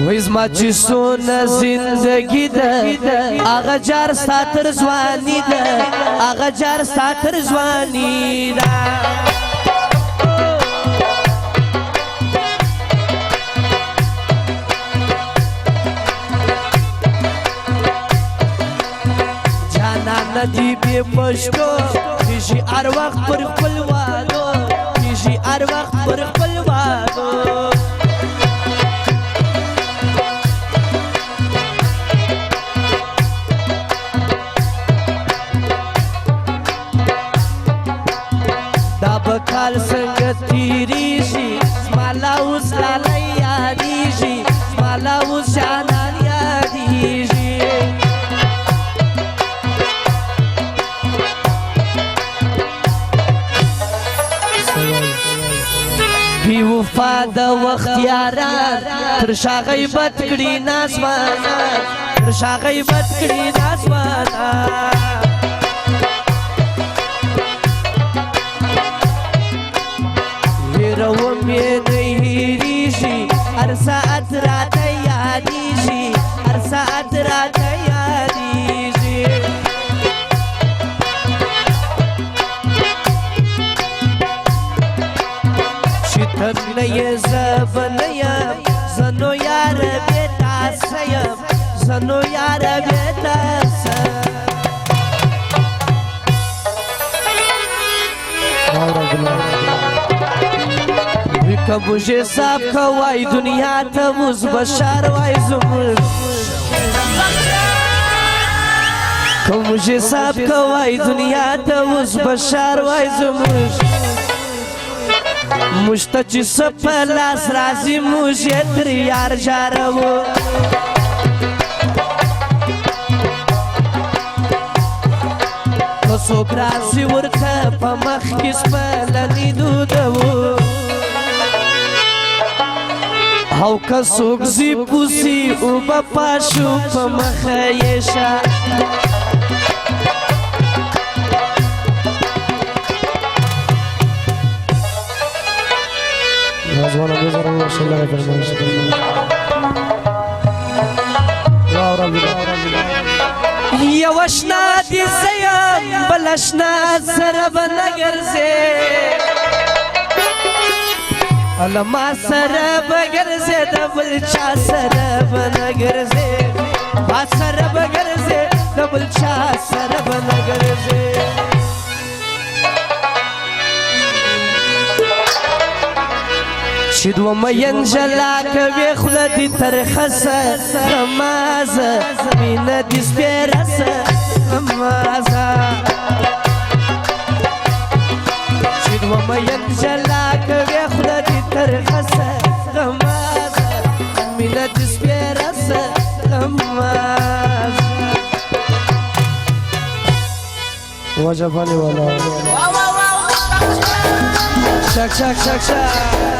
وزما چې سونه زندگی ده هغه جار ساتر ځواني ده هغه جار ساتر ځواني ده ندی بی پشتو کیشی ار وقت پر خپل وادو کیشی ار وقت پر خپل وادو دا بکال څنګه تیریږي مالا اوس لاله یادیږي مالا اوس جانان یادیږي بی وفا د وخت یاران تر شا غیبت کړي نازوانان تر شا غیبت کړي نازوانان هیروم یې نه هیریږي هر ساعت راته یادیږي هر ساعت راته یادیږي تن یې زب نه یم زنو یار بې تاسه یم زنو یار بې تاسه که موږ حساب کوای دنیا ته اوس بشار وای زموږ که موږ حساب کوای دنیا ته اوس بشار وای زموږ مشته چې څه په لاس راځي موږ یې تر یار جاروو که څوک راځي ورته په مخ کې سپلني دودوو او که څوک ځي پوسي اوبه پاشو په مخه یې شه نازوانا بزر الله صلى الله عليه وسلم يا رب یو اشنا دي زیم بل اشنا سره به نه ګرځې هله ما سره به ګرځې د بل چا سره به نه ګرځې ما سره به ګرځې د بل چا سره به نه ګرځې چې دوه مین جلا کوي خوله دې ترخسه غمازه مینه دې سپېرسه غمازه چې دوه مین جلا کوي خوله دې ترخسه غمازه مینه دې سپېرسه غمازه وجباني والله شك شك شك شك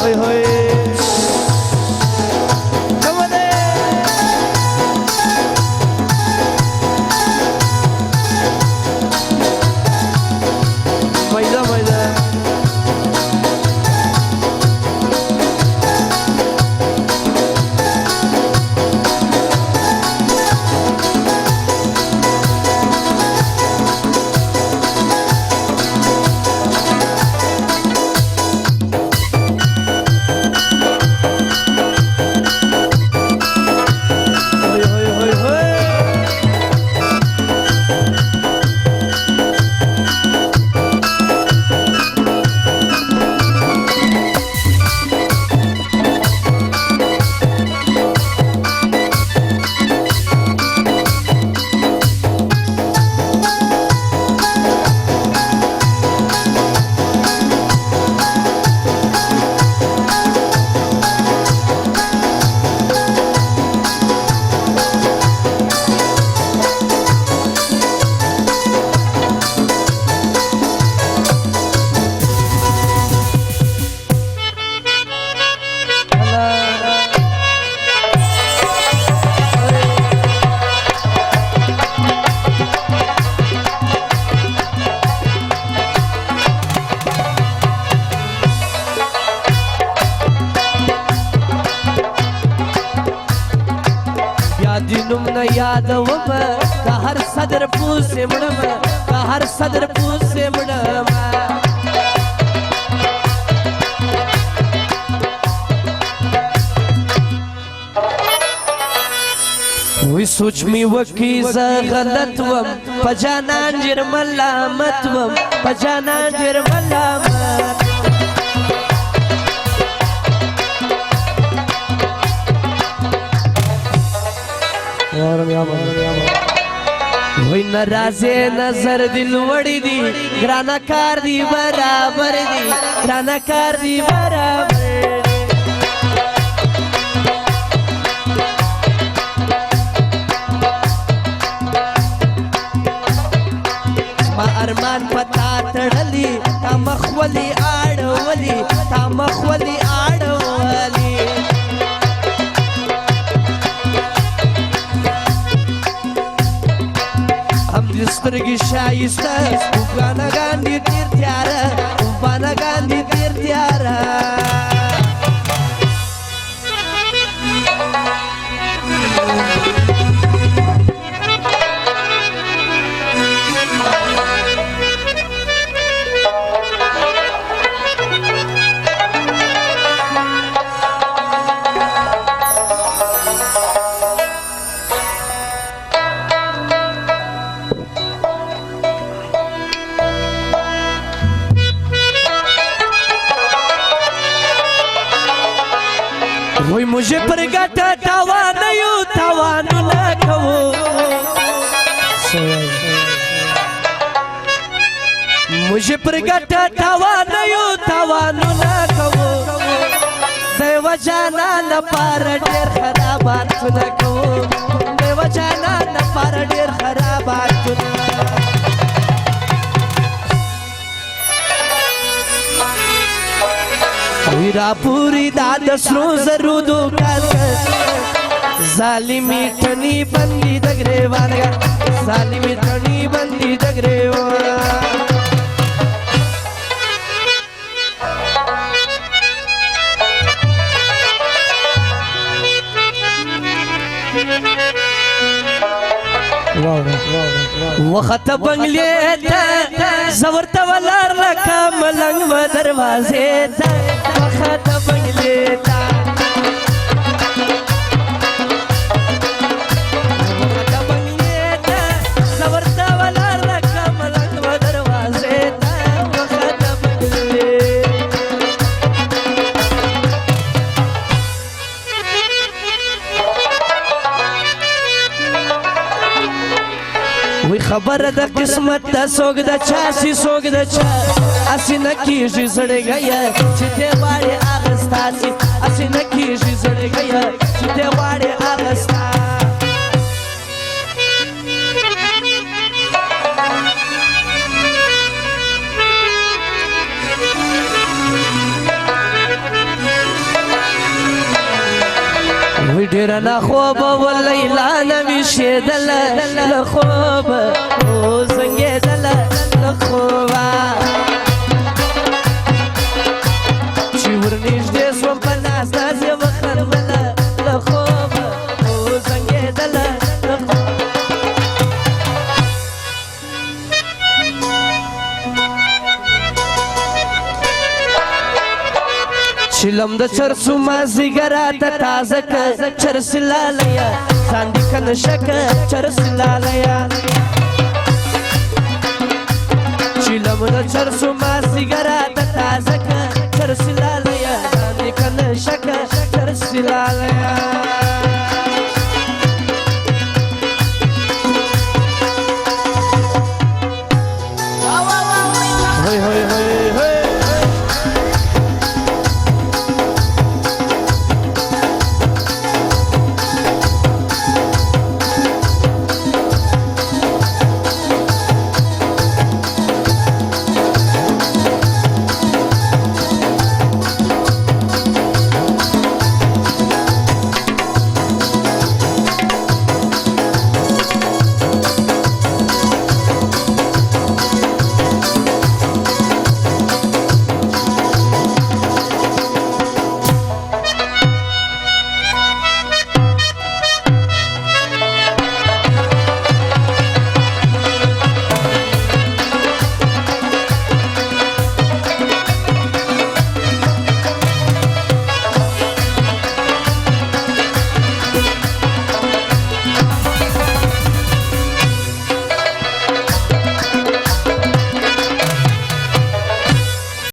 Hoi hoi Come on Mayda mayda دینم نه یادوم که هر صدر پوسې مړم که هر صدر پوسې مړم وی سوچ می وکی زه غلط وم په جانان ډېر ملامت وم په جانان ډېر ملامت واورم یا الله وی نرازې نظر دل وړی دی ګرانه کار دی برابر دی ګرانه کار دی برابر ما ارمان پتا تړلی تا مخولی اړولی تا مخولی اړولی هم دې سترګې ښایسته وبانګان دې تیر تیاره وبانګان دې تیر تیاره وی مجھے پر گٹا توانیو توانو نہ کھو مجھے پر گٹا توانیو توانو نہ کھو دیو جانا نہ پار ډیر خرابات نہ کھو دیو جانا نہ پار ډیر خرابات نہ ویرا پوری داد سرو زرو دو کال ظالمی ٹھنی بندی دگرے والا ظالمی ٹھنی بندی دگرے والا وخت بنگلے تا زورتا ولار لکا ملنگ و دروازے تا وخت بنگلے تا وخت بنگلے تا زورتا ولار لکا ملنگ و دروازے تا وخت بنگلے وی خبر د قسمت د سوګ د چا سی سوګ د چا اسی نکیږي زړه غیا چې ته واړې اغستا سی اسی نکیږي زړه غیا چې ته واړې اغستا وی ډیر نه خوب ولیلا نوی شیدل له خوب او زنګېدل له خوبه چې ورنږدې سوم په ناز ناز یې وخندله له خوب او زنګېدل له خوبه چلم د چرسو مازیګرا ته تازه که چرس لالیا ځان دې که نشه که چرس لالیا چلم د چرسو مازیګرا ته تازه که چرس لالیا